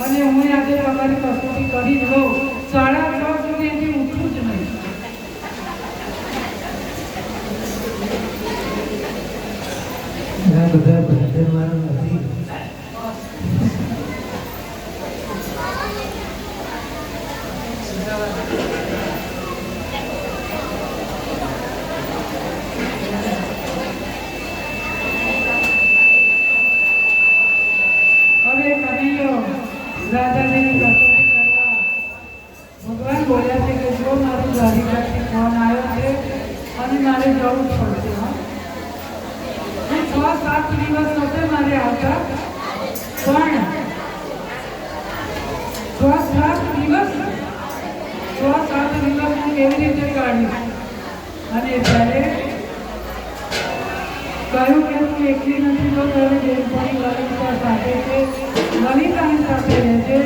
અને હું આજે તમારી કસોટી કરી જ લઉં. 6:30 સુધી એથી ઉઠું જ નહીં. બધા બંધન વાળા નથી. હવે કનૈયો રાધાજીની કસોટી કરવા ભગવાન બોલ્યા છે કે જો મારું દ્વારિકાથી ફોન આવ્યો છે અને મારે જવું જ પડશે. હું 6-7 દિવસ થશે મારે આવતા, પણ 6-7 દિવસ હું કેવી રીતે કાઢીશ? અને ત્યારે કહ્યું કે તું એકલી નથી, તો તારે બેનપણી લલિતા સાથે છે, લલિતાની સાથે રહેજે.